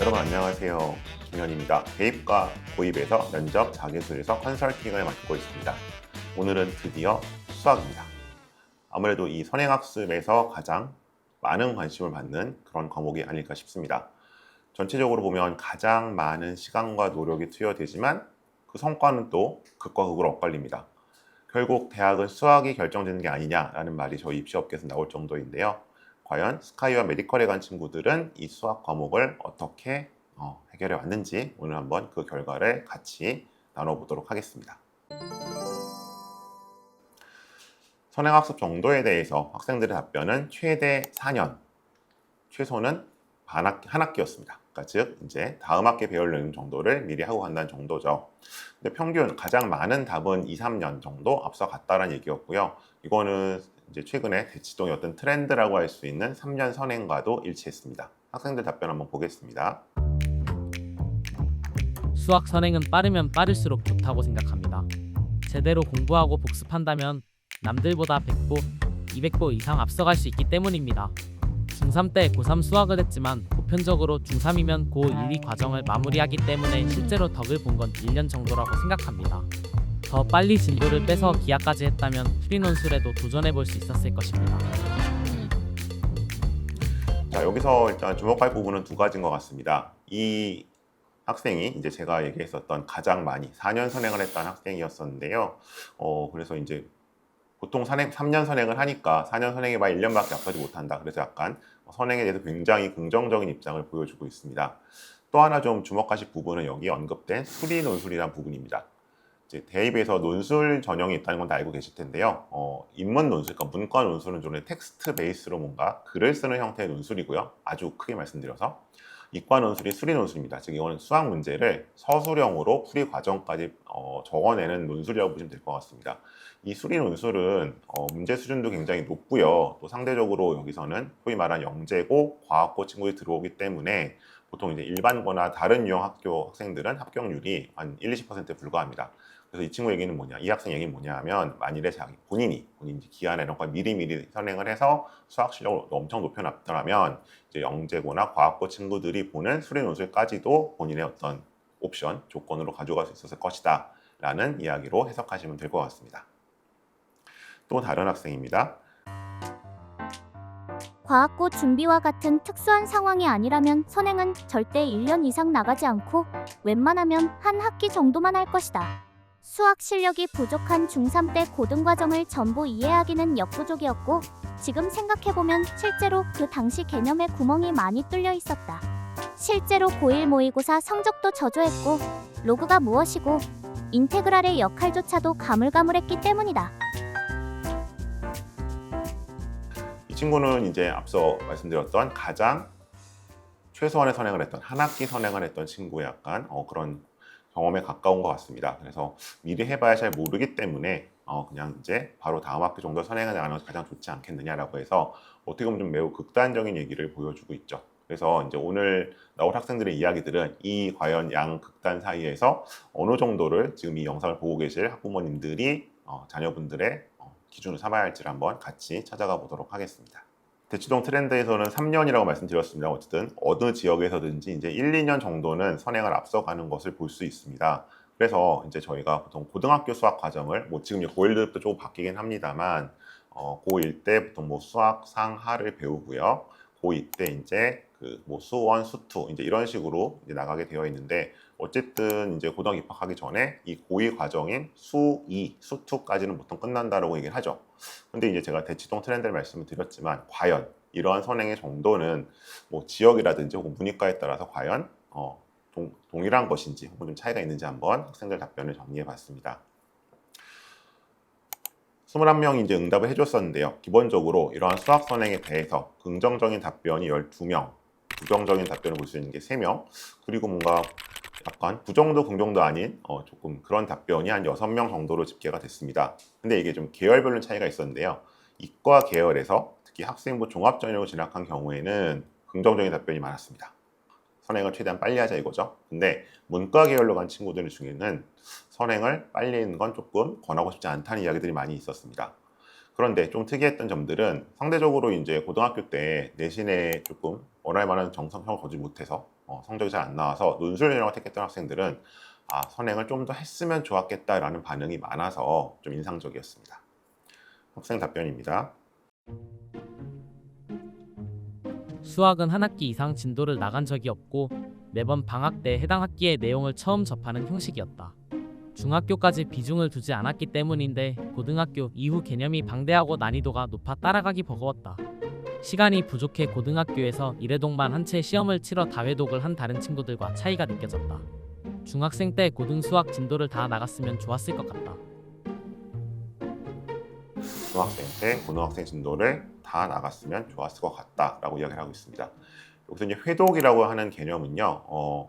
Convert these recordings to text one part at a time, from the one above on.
여러분 안녕하세요. 김현입니다. 대입과 고입에서 면접, 자기소개서, 컨설팅을 맡고 있습니다. 오늘은 드디어 수학입니다. 아무래도 이 선행학습에서 가장 많은 관심을 받는 그런 과목이 아닐까 싶습니다. 전체적으로 보면 가장 많은 시간과 노력이 투여되지만 그 성과는 또 극과 극으로 엇갈립니다. 결국 대학은 수학이 결정되는 게 아니냐라는 말이 저희 입시업계에서 나올 정도인데요. 과연 스카이와 메디컬에 간 친구들은 이 수학 과목을 어떻게 해결해 왔는지 오늘 한번 그 결과를 같이 나눠보도록 하겠습니다. 선행학습 정도에 대해서 학생들의 답변은 최대 4년, 최소는 한 학기였습니다. 그러니까 즉 이제 다음 학기 배울 내용 정도를 미리 하고 간다는 정도죠. 근데 평균 가장 많은 답은 2, 3년 정도 앞서갔다는 얘기였고요. 이거는 이제 최근에 대치동의 어떤 트렌드라고 할 수 있는 3년 선행과도 일치했습니다. 학생들 답변 한번 보겠습니다. 수학 선행은 빠르면 빠를수록 좋다고 생각합니다. 제대로 공부하고 복습한다면 남들보다 100보, 200보 이상 앞서갈 수 있기 때문입니다. 중3 때 고3 수학을 했지만 보편적으로 중3이면 고1, 2 과정을 마무리하기 때문에 실제로 덕을 본 건 1년 정도라고 생각합니다. 더 빨리 진도를 빼서 기하까지 했다면 풀이논술에도 도전해볼 수 있었을 것입니다. 자, 여기서 일단 주목할 부분은 두 가지인 것 같습니다. 이 학생이 이제 제가 얘기했었던 가장 많이 4년 선행을 했던 학생이었었는데요. 그래서 이제 보통 3년 선행을 하니까 4년 선행에 만 1년밖에 앞서지 못한다. 그래서 약간 선행에 대해서 굉장히 긍정적인 입장을 보여주고 있습니다. 또 하나 좀 주목하실 부분은 여기 언급된 수리 논술이라는 부분입니다. 이제 대입에서 논술 전형이 있다는 건 다 알고 계실 텐데요. 인문 논술, 그러니까 문과 논술은 좀 텍스트 베이스로 뭔가 글을 쓰는 형태의 논술이고요. 아주 크게 말씀드려서 이과 논술이 수리 논술입니다. 즉 이거는 수학 문제를 서술형으로 풀이 과정까지 적어내는 논술이라고 보시면 될 것 같습니다. 이 수리 논술은 문제 수준도 굉장히 높고요. 또 상대적으로 여기서는 소위 말하는 영재고, 과학고 친구들이 들어오기 때문에 보통 이제 일반고나 다른 유형 학교 학생들은 합격률이 한 1, 20%에 불과합니다. 그래서 이 친구 얘기는 뭐냐, 이 학생 얘기는 뭐냐 하면 만일에 본인이 기하나 이런 거 미리미리 선행을 해서 수학 실력을 엄청 높여놨더라면 이제 영재고나 과학고 친구들이 보는 수리 논술까지도 본인의 어떤 옵션, 조건으로 가져갈 수 있었을 것이다 라는 이야기로 해석하시면 될 것 같습니다. 또 다른 학생입니다. 과학고 준비와 같은 특수한 상황이 아니라면 선행은 절대 1년 이상 나가지 않고 웬만하면 한 학기 정도만 할 것이다. 수학 실력이 부족한 중3 때 고등과정을 전부 이해하기는 역부족이었고 지금 생각해보면 실제로 그 당시 개념에 구멍이 많이 뚫려 있었다. 실제로 고1 모의고사 성적도 저조했고 로그가 무엇이고 인테그랄의 역할조차도 가물가물했기 때문이다. 이 친구는 이제 앞서 말씀드렸던 가장 최소한의 선행을 했던 한 학기 선행을 했던 친구의 약간 그런 경험에 가까운 것 같습니다. 그래서 미리 해봐야 잘 모르기 때문에 그냥 이제 바로 다음 학기 정도 선행을 나가는 것이 가장 좋지 않겠느냐라고 해서 어떻게 보면 좀 매우 극단적인 얘기를 보여주고 있죠. 그래서 이제 오늘 나올 학생들의 이야기들은 이 과연 양극단 사이에서 어느 정도를 지금 이 영상을 보고 계실 학부모님들이 자녀분들의 기준으로 삼아야 할지를 한번 같이 찾아가 보도록 하겠습니다. 대치동 트렌드에서는 3년이라고 말씀드렸습니다. 어쨌든 어느 지역에서든지 이제 1, 2년 정도는 선행을 앞서가는 것을 볼 수 있습니다. 그래서 이제 저희가 보통 고등학교 수학 과정을 지금 고1 때부터 조금 바뀌긴 합니다만 고1 때 보통 수학 상하를 배우고요. 고2 때 이제 수원, 수투 이제 이런 식으로 이제 나가게 되어 있는데 어쨌든 이제 고등학교 입학하기 전에 이 고2 과정인 수2, 수투까지는 보통 끝난다라고 얘기를 하죠. 근데 이제 제가 대치동 트렌드를 말씀을 드렸지만 과연 이러한 선행의 정도는 지역이라든지 혹은 문이과에 따라서 과연 동일한 것인지 혹은 좀 차이가 있는지 한번 학생들 답변을 정리해 봤습니다. 21명이 이제 응답을 해줬었는데요. 기본적으로 이러한 수학 선행에 대해서 긍정적인 답변이 12명, 부정적인 답변을 볼 수 있는 게 3명, 그리고 뭔가 약간 부정도 긍정도 아닌 조금 그런 답변이 한 6명 정도로 집계가 됐습니다. 근데 이게 좀 계열별로 차이가 있었는데요. 이과 계열에서 특히 학생부 종합전형을 진학한 경우에는 긍정적인 답변이 많았습니다. 선행을 최대한 빨리 하자 이거죠. 근데 문과 계열로 간 친구들 중에는 선행을 빨리 하는 건 조금 권하고 싶지 않다는 이야기들이 많이 있었습니다. 그런데 좀 특이했던 점들은 상대적으로 이제 고등학교 때 내신에 조금 원할 만한 정성을 거두지 못해서 성적이 잘 안 나와서 논술 전형을 택했던 학생들은 선행을 좀 더 했으면 좋았겠다라는 반응이 많아서 좀 인상적이었습니다. 학생 답변입니다. 수학은 한 학기 이상 진도를 나간 적이 없고 매번 방학 때 해당 학기의 내용을 처음 접하는 형식이었다. 중학교까지 비중을 두지 않았기 때문인데 고등학교 이후 개념이 방대하고 난이도가 높아 따라가기 버거웠다. 시간이 부족해 고등학교에서 일회동반 한 채 시험을 치러 다회독을 한 다른 친구들과 차이가 느껴졌다. 중학생 때 고등 수학 진도를 다 나갔으면 좋았을 것 같다. 중학생 때 고등학생 진도를 다 나갔으면 좋았을 것 같다라고 이야기를 하고 있습니다. 여기서 이제 회독이라고 하는 개념은요,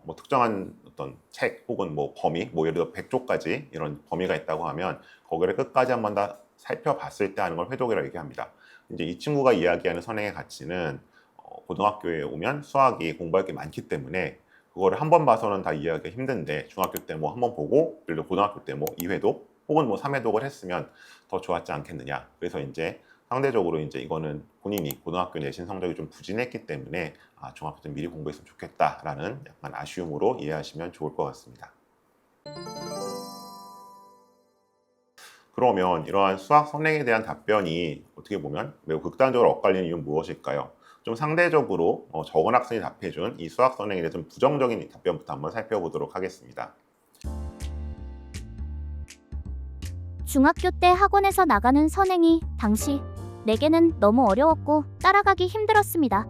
뭐 특정한 어떤 책 혹은 뭐 범위, 뭐 예를 들어 100조까지 이런 범위가 있다고 하면 거기를 끝까지 한번 다 살펴봤을 때 하는 걸 회독이라고 얘기합니다. 이제 이 친구가 이야기하는 선행의 가치는 고등학교에 오면 수학이 공부할 게 많기 때문에 그거를 한 번 봐서는 다 이해하기 힘든데 중학교 때 뭐 한 번 보고 예를 들어 고등학교 때 뭐 2회독 혹은 뭐 3회독을 했으면 더 좋았지 않겠느냐. 그래서 이제 상대적으로 이제 이거는 본인이 고등학교 내신 성적이 좀 부진했기 때문에 중학교 때 미리 공부했으면 좋겠다라는 약간 아쉬움으로 이해하시면 좋을 것 같습니다. 그러면 이러한 수학 선행에 대한 답변이 어떻게 보면 매우 극단적으로 엇갈리는 이유는 무엇일까요? 좀 상대적으로 적은 학생이 답해준 이 수학 선행에 대해 좀 부정적인 답변부터 한번 살펴보도록 하겠습니다. 중학교 때 학원에서 나가는 선행이 당시 내게는 너무 어려웠고 따라가기 힘들었습니다.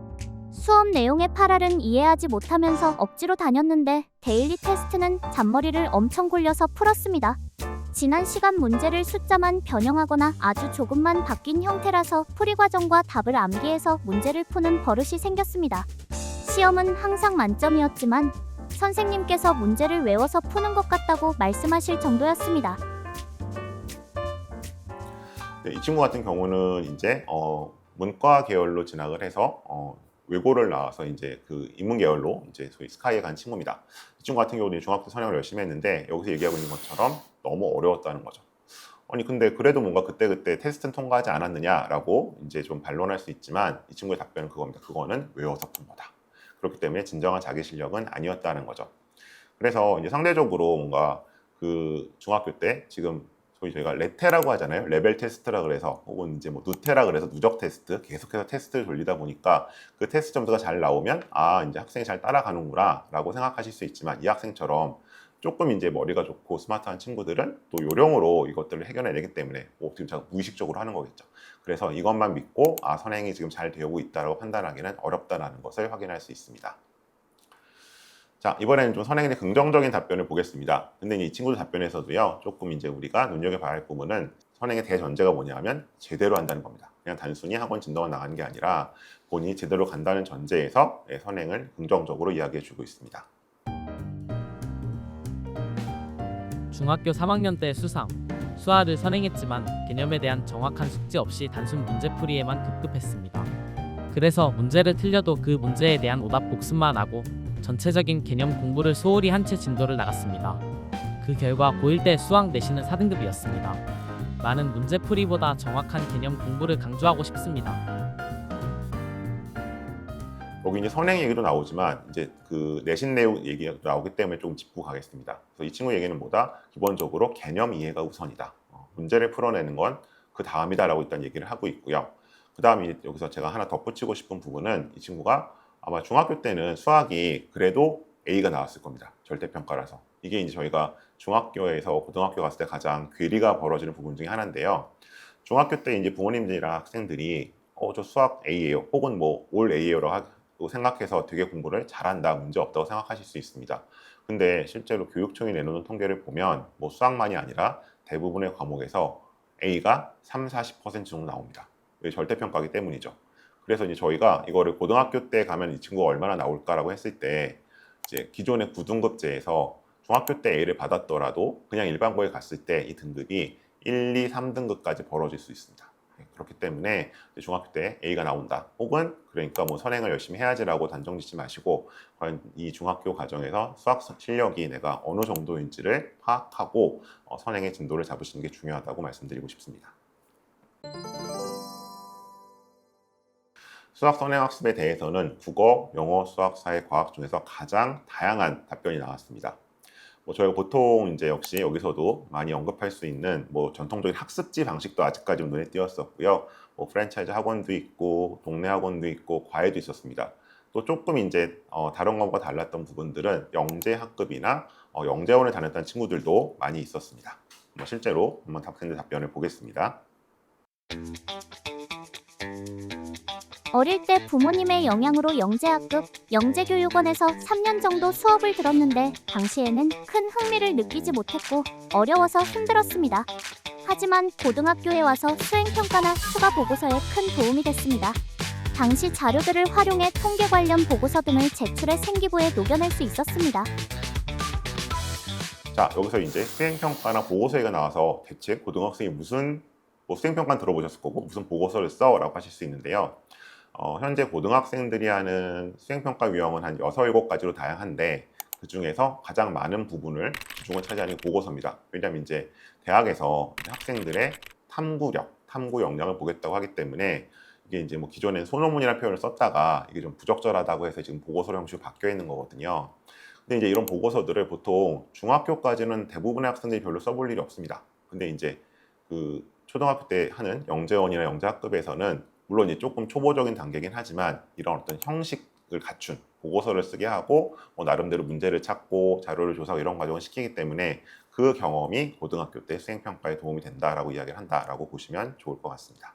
수업 내용의 8알은 이해하지 못하면서 억지로 다녔는데 데일리 테스트는 잔머리를 엄청 굴려서 풀었습니다. 지난 시간 문제를 숫자만 변형하거나 아주 조금만 바뀐 형태라서 풀이 과정과 답을 암기해서 문제를 푸는 버릇이 생겼습니다. 시험은 항상 만점이었지만 선생님께서 문제를 외워서 푸는 것 같다고 말씀하실 정도였습니다. 네, 이 친구 같은 경우는 이제 문과 계열로 진학을 해서 외고를 나와서 이제 그 인문 계열로 이제 소위 스카이에 간 친구입니다. 이 친구 같은 경우는 중학교 선행을 열심히 했는데 여기서 얘기하고 있는 것처럼 너무 어려웠다는 거죠. 아니 근데 그래도 뭔가 그때 테스트는 통과하지 않았느냐라고 이제 좀 반론할 수 있지만 이 친구의 답변은 그겁니다. 그거는 외워서 푼 거다. 그렇기 때문에 진정한 자기 실력은 아니었다는 거죠. 그래서 이제 상대적으로 뭔가 그 중학교 때 지금 소위 저희가 레테라고 하잖아요. 레벨 테스트라 그래서 혹은 이제 뭐 누테라 그래서 누적 테스트 계속해서 테스트를 돌리다 보니까 그 테스트 점수가 잘 나오면 이제 학생이 잘 따라가는구나라고 생각하실 수 있지만 이 학생처럼 조금 이제 머리가 좋고 스마트한 친구들은 또 요령으로 이것들을 해결해내기 때문에 지금 제가 무의식적으로 하는 거겠죠. 그래서 이것만 믿고 선행이 지금 잘 되고 있다고 판단하기는 어렵다는 것을 확인할 수 있습니다. 자, 이번에는 좀 선행에 대해 긍정적인 답변을 보겠습니다. 근데 이 친구들 답변에서도요, 조금 이제 우리가 눈여겨봐야 할 부분은 선행의 대전제가 뭐냐면 제대로 한다는 겁니다. 그냥 단순히 학원 진도만 나가는 게 아니라 본인이 제대로 간다는 전제에서 선행을 긍정적으로 이야기해주고 있습니다. 중학교 3학년 때 수학을 선행했지만 개념에 대한 정확한 숙지 없이 단순 문제풀이에만 급급했습니다. 그래서 문제를 틀려도 그 문제에 대한 오답 복습만 하고 전체적인 개념 공부를 소홀히 한 채 진도를 나갔습니다. 그 결과 고1 때 수학 내신은 4등급이었습니다. 많은 문제풀이보다 정확한 개념 공부를 강조하고 싶습니다. 여기 이제 선행 얘기도 나오지만 이제 그 내신 내용 얘기가 나오기 때문에 조금 짚고 가겠습니다. 그래서 이 친구 얘기는 뭐다? 기본적으로 개념 이해가 우선이다. 문제를 풀어내는 건 그 다음이다라고 일단 얘기를 하고 있고요. 그 다음에 여기서 제가 하나 덧붙이고 싶은 부분은 이 친구가 아마 중학교 때는 수학이 그래도 A가 나왔을 겁니다. 절대평가라서. 이게 이제 저희가 중학교에서 고등학교 갔을 때 가장 괴리가 벌어지는 부분 중에 하나인데요. 중학교 때 이제 부모님들이랑 학생들이 저 수학 A예요. 혹은 뭐 올 A예요라고 생각해서 되게 공부를 잘한다, 문제 없다고 생각하실 수 있습니다. 근데 실제로 교육청이 내놓는 통계를 보면 뭐 수학만이 아니라 대부분의 과목에서 A가 30-40% 정도 나옵니다. 왜? 절대평가이기 때문이죠. 그래서 이제 저희가 이거를 고등학교 때 가면 이 친구가 얼마나 나올까라고 했을 때 이제 기존의 9등급제에서 중학교 때 A를 받았더라도 그냥 일반고에 갔을 때 이 등급이 1, 2, 3등급까지 벌어질 수 있습니다. 그렇기 때문에 중학교 때 A가 나온다. 혹은 그러니까 뭐 선행을 열심히 해야지라고 단정 짓지 마시고 과연 이 중학교 과정에서 수학 실력이 내가 어느 정도인지를 파악하고 선행의 진도를 잡으시는 게 중요하다고 말씀드리고 싶습니다. 수학 선행학습에 대해서는 국어, 영어, 수학, 사회, 과학 중에서 가장 다양한 답변이 나왔습니다. 저희가 보통 이제 역시 여기서도 많이 언급할 수 있는 전통적인 학습지 방식도 아직까지 눈에 띄었었고요. 프랜차이즈 학원도 있고 동네 학원도 있고 과외도 있었습니다. 또 조금 이제 다른 것과 달랐던 부분들은 영재 학급이나 영재원을 다녔던 친구들도 많이 있었습니다. 실제로 한번 학생들 답변을 보겠습니다. 어릴 때 부모님의 영향으로 영재학급, 영재교육원에서 3년 정도 수업을 들었는데 당시에는 큰 흥미를 느끼지 못했고 어려워서 힘들었습니다. 하지만 고등학교에 와서 수행평가나 추가 보고서에 큰 도움이 됐습니다. 당시 자료들을 활용해 통계 관련 보고서 등을 제출해 생기부에 녹여낼 수 있었습니다. 자, 여기서 이제 수행평가나 보고서가 나와서 대체 고등학생이 무슨 수행평가는 들어보셨을 거고 무슨 보고서를 써? 라고 하실 수 있는데요. 현재 고등학생들이 하는 수행평가 유형은 한 6, 7가지로 다양한데 그 중에서 가장 많은 부분을 비중을 차지하는 게 보고서입니다. 왜냐하면 이제 대학에서 학생들의 탐구력, 탐구 역량을 보겠다고 하기 때문에 이게 이제 기존엔 소논문이라는 표현을 썼다가 이게 좀 부적절하다고 해서 지금 보고서 형식으로 바뀌어 있는 거거든요. 근데 이제 이런 보고서들을 보통 중학교까지는 대부분의 학생들이 별로 써볼 일이 없습니다. 근데 이제 그 초등학교 때 하는 영재원이나 영재학급에서는 물론 이제 조금 초보적인 단계긴 하지만 이런 어떤 형식을 갖춘 보고서를 쓰게 하고 나름대로 문제를 찾고 자료를 조사하고 이런 과정을 시키기 때문에 그 경험이 고등학교 때 수행평가에 도움이 된다라고 이야기를 한다라고 보시면 좋을 것 같습니다.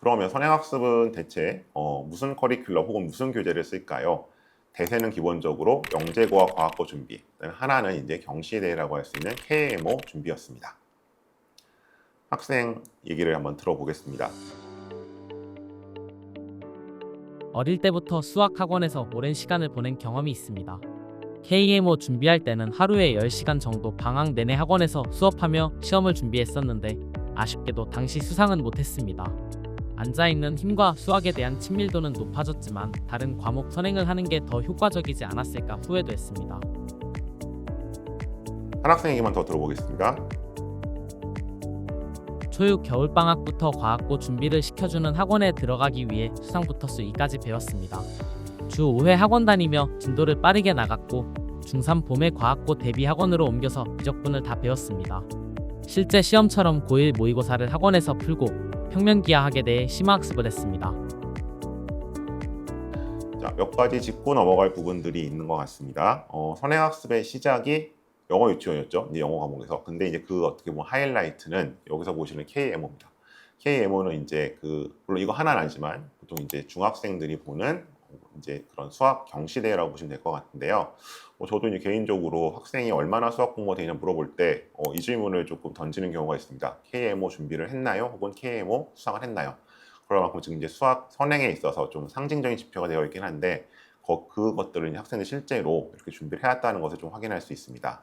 그러면 선행학습은 대체 무슨 커리큘럼 혹은 무슨 교재를 쓸까요? 대세는 기본적으로 영재고와 과학고 준비, 하나는 이제 경시대라고 할 수 있는 KMO 준비였습니다. 학생 얘기를 한번 들어보겠습니다. 어릴 때부터 수학 학원에서 오랜 시간을 보낸 경험이 있습니다. KMO 준비할 때는 하루에 10시간 정도 방학 내내 학원에서 수업하며 시험을 준비했었는데 아쉽게도 당시 수상은 못했습니다. 앉아있는 힘과 수학에 대한 친밀도는 높아졌지만 다른 과목 선행을 하는 게 더 효과적이지 않았을까 후회도 했습니다. 한 학생 얘기만 더 들어보겠습니다. 초육 겨울방학부터 과학고 준비를 시켜주는 학원에 들어가기 위해 수상부터 수의까지 배웠습니다. 주 5회 학원 다니며 진도를 빠르게 나갔고 중3 봄에 과학고 대비 학원으로 옮겨서 미적분을 다 배웠습니다. 실제 시험처럼 고1 모의고사를 학원에서 풀고 평면기하학에 대해 심화학습을 했습니다. 자, 몇 가지 짚고 넘어갈 부분들이 있는 것 같습니다. 선행학습의 시작이 영어 유치원이었죠. 이제 영어 과목에서. 근데 이제 그 어떻게 보면 하이라이트는 여기서 보시는 KMO입니다. KMO는 이제 물론 이거 하나는 아니지만 보통 이제 중학생들이 보는 이제 그런 수학 경시대회라고 보시면 될 것 같은데요. 저도 이제 개인적으로 학생이 얼마나 수학 공부가 되냐 물어볼 때 이 질문을 조금 던지는 경우가 있습니다. KMO 준비를 했나요? 혹은 KMO 수상을 했나요? 그럴 만큼 지금 이제 수학 선행에 있어서 좀 상징적인 지표가 되어 있긴 한데 그것들은 학생들이 실제로 이렇게 준비를 해왔다는 것을 좀 확인할 수 있습니다.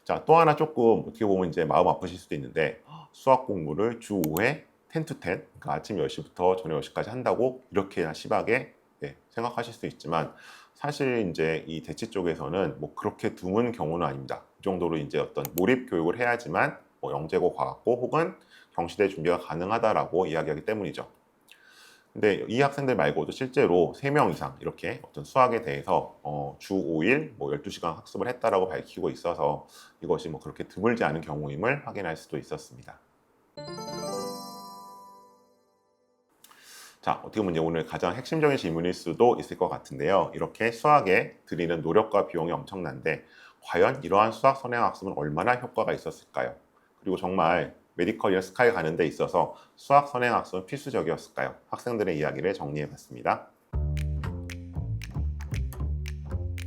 자, 또 하나 조금 어떻게 보면 이제 마음 아프실 수도 있는데 수학 공부를 주 5회 10 to 10, 그러니까 아침 10시부터 저녁 10시까지 한다고 이렇게 심하게 생각하실 수 있지만 사실 이제 이 대치 쪽에서는 그렇게 드문 경우는 아닙니다. 이 정도로 이제 어떤 몰입 교육을 해야지만 영재고 과학고 혹은 경시대 준비가 가능하다라고 이야기하기 때문이죠. 근데 이 학생들 말고도 실제로 3명 이상 이렇게 어떤 수학에 대해서 주 5일 12시간 학습을 했다라고 밝히고 있어서 이것이 그렇게 드물지 않은 경우임을 확인할 수도 있었습니다. 자, 어떻게 보면 오늘 가장 핵심적인 질문일 수도 있을 것 같은데요. 이렇게 수학에 들이는 노력과 비용이 엄청난데 과연 이러한 수학 선행학습은 얼마나 효과가 있었을까요? 그리고 정말 메디컬이나 스카이 가는 데 있어서 수학 선행학습은 필수적이었을까요? 학생들의 이야기를 정리해봤습니다.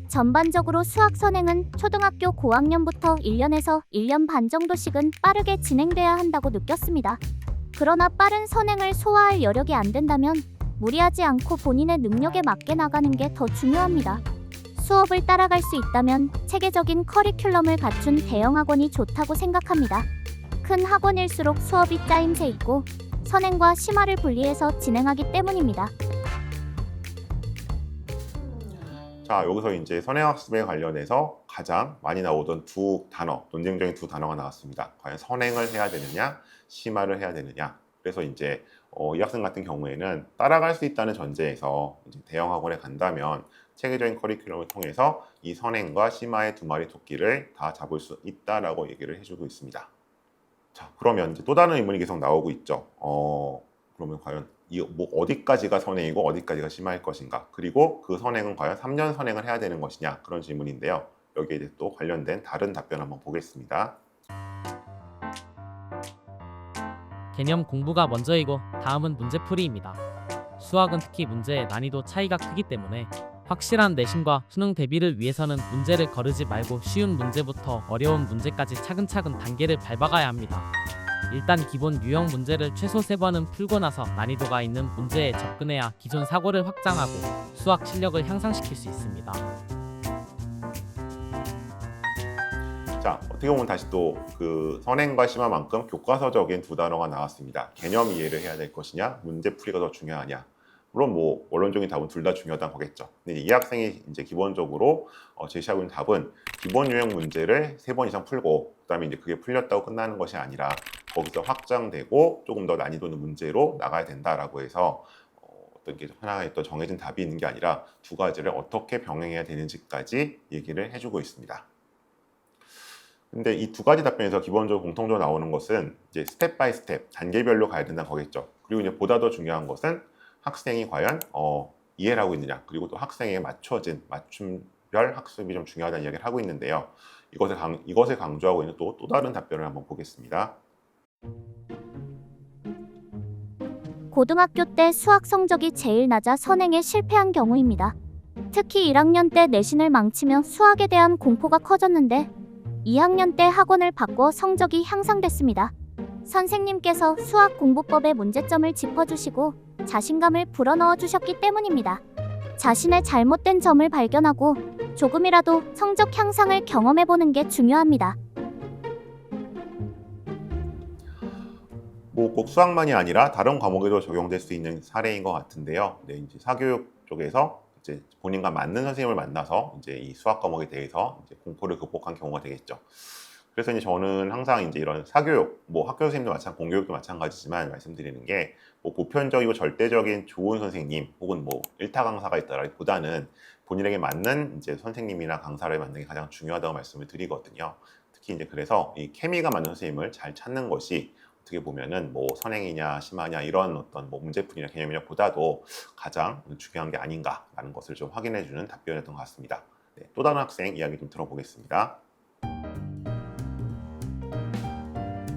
전반적으로 수학 선행은 초등학교 고학년부터 1년에서 1년 반 정도씩은 빠르게 진행돼야 한다고 느꼈습니다. 그러나 빠른 선행을 소화할 여력이 안 된다면 무리하지 않고 본인의 능력에 맞게 나가는 게 더 중요합니다. 수업을 따라갈 수 있다면 체계적인 커리큘럼을 갖춘 대형 학원이 좋다고 생각합니다. 큰 학원일수록 수업이 짜임새 있고 선행과 심화를 분리해서 진행하기 때문입니다. 자, 여기서 이제 선행학습에 관련해서 가장 많이 나오던 두 단어, 논쟁적인 두 단어가 나왔습니다. 과연 선행을 해야 되느냐, 심화를 해야 되느냐. 그래서 이제 이 학생 같은 경우에는 따라갈 수 있다는 전제에서 이제 대형 학원에 간다면 체계적인 커리큘럼을 통해서 이 선행과 심화의 두 마리 토끼를 다 잡을 수 있다라고 얘기를 해주고 있습니다. 자, 그러면 이제 또 다른 의문이 계속 나오고 있죠. 그러면 과연 뭐 어디까지가 선행이고 어디까지가 심화일 것인가? 그리고 그 선행은 과연 3년 선행을 해야 되는 것이냐? 그런 질문인데요. 여기에 이제 또 관련된 다른 답변 한번 보겠습니다. 개념 공부가 먼저이고 다음은 문제풀이입니다. 수학은 특히 문제의 난이도 차이가 크기 때문에 확실한 내신과 수능 대비를 위해서는 문제를 거르지 말고 쉬운 문제부터 어려운 문제까지 차근차근 단계를 밟아가야 합니다. 일단 기본 유형 문제를 최소 3번은 풀고 나서 난이도가 있는 문제에 접근해야 기존 사고를 확장하고 수학 실력을 향상시킬 수 있습니다. 자, 어떻게 보면 다시 또 그 선행과 심화만큼 교과서적인 두 단어가 나왔습니다. 개념 이해를 해야 될 것이냐, 문제풀이가 더 중요하냐. 물론 뭐 원론적인 답은 둘 다 중요하다는 거겠죠. 근데 이 학생이 이제 기본적으로 제시하고 있는 답은 기본 유형 문제를 3번 이상 풀고 그다음에 이제 그게 풀렸다고 끝나는 것이 아니라 거기서 확장되고 조금 더 난이도 있는 문제로 나가야 된다라고 해서 어떤 게 하나의 또 정해진 답이 있는 게 아니라 두 가지를 어떻게 병행해야 되는지까지 얘기를 해주고 있습니다. 근데 이 두 가지 답변에서 기본적으로 공통적으로 나오는 것은 이제 스텝 바이 스텝, 단계별로 가야 된다는 거겠죠. 그리고 이제 보다 더 중요한 것은 학생이 과연 이해를 하고 있느냐, 그리고 또 학생에 맞춰진 맞춤별 학습이 좀 중요하다는 이야기를 하고 있는데요. 이것을 강조하고 있는 또 다른 답변을 한번 보겠습니다. 고등학교 때 수학 성적이 제일 낮아 선행에 실패한 경우입니다. 특히 1학년 때 내신을 망치며 수학에 대한 공포가 커졌는데 2학년 때 학원을 바꿔 성적이 향상됐습니다. 선생님께서 수학 공부법의 문제점을 짚어주시고 자신감을 불어넣어 주셨기 때문입니다. 자신의 잘못된 점을 발견하고 조금이라도 성적 향상을 경험해보는 게 중요합니다. 뭐 꼭 수학만이 아니라 다른 과목에도 적용될 수 있는 사례인 것 같은데요. 네, 이제 사교육 쪽에서 이제 본인과 맞는 선생님을 만나서 이제 이 수학 과목에 대해서 이제 공포를 극복한 경우가 되겠죠. 그래서 이제 저는 항상 이제 이런 사교육, 뭐 학교 선생님도 공교육도 마찬가지지만 말씀드리는 게 뭐 보편적이고 절대적인 좋은 선생님 혹은 뭐 일타 강사가 있다라기보다는 본인에게 맞는 이제 선생님이나 강사를 만드는 게 가장 중요하다고 말씀을 드리거든요. 특히 이제 그래서 이 케미가 맞는 선생님을 잘 찾는 것이 어떻게 보면은 뭐 선행이냐 심화냐 이런 어떤 뭐 문제풀이나 개념이냐 보다도 가장 중요한 게 아닌가라는 것을 좀 확인해주는 답변이었던 것 같습니다. 네, 또 다른 학생 이야기 좀 들어보겠습니다.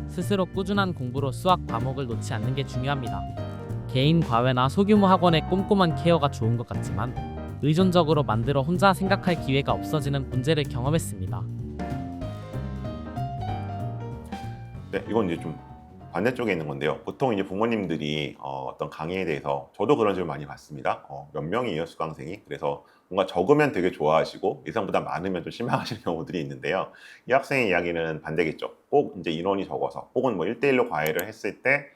스스로 꾸준한 공부로 수학 과목을 놓지 않는 게 중요합니다. 개인 과외나 소규모 학원의 꼼꼼한 케어가 좋은 것 같지만 의존적으로 만들어 혼자 생각할 기회가 없어지는 문제를 경험했습니다. 네, 이건 이제 좀 반대쪽에 있는 건데요. 보통 이제 부모님들이 어떤 강의에 대해서 저도 그런 질문 많이 받습니다. 몇 명이에요, 수강생이? 그래서 뭔가 적으면 되게 좋아하시고 예상보다 많으면 좀 실망하시는 경우들이 있는데요. 이 학생의 이야기는 반대겠죠. 꼭 이제 인원이 적어서 혹은 뭐 1대1로 과외를 했을 때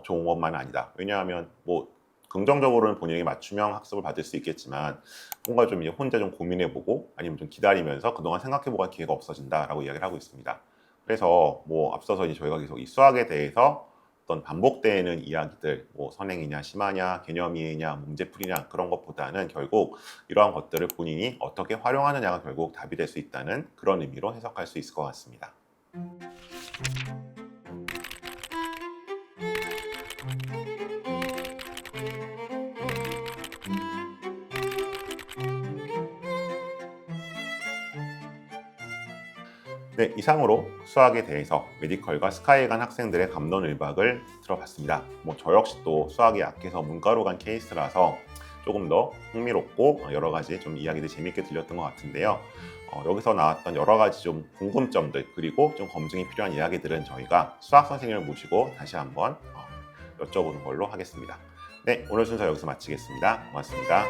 좋은 것만 아니다. 왜냐하면 뭐 긍정적으로는 본인에게 맞춤형 학습을 받을 수 있겠지만 뭔가 좀 이제 혼자 좀 고민해보고 아니면 좀 기다리면서 그동안 생각해보갈 기회가 없어진다라고 이야기를 하고 있습니다. 그래서 뭐 앞서서 이제 저희가 계속 이 수학에 대해서 어떤 반복되는 이야기들, 뭐 선행이냐, 심화냐, 개념이냐, 문제풀이냐 그런 것보다는 결국 이러한 것들을 본인이 어떻게 활용하느냐가 결국 답이 될 수 있다는 그런 의미로 해석할 수 있을 것 같습니다. 네, 이상으로 수학에 대해서 메디컬과 스카이에 간 학생들의 감론을박을 들어봤습니다. 뭐 저 역시 또 수학이 약해서 문과로 간 케이스라서 조금 더 흥미롭고 여러 가지 좀 이야기들 재밌게 들렸던 것 같은데요. 여기서 나왔던 여러 가지 좀 궁금점들 그리고 좀 검증이 필요한 이야기들은 저희가 수학 선생님을 모시고 다시 한번 여쭤보는 걸로 하겠습니다. 네, 오늘 순서 여기서 마치겠습니다. 고맙습니다.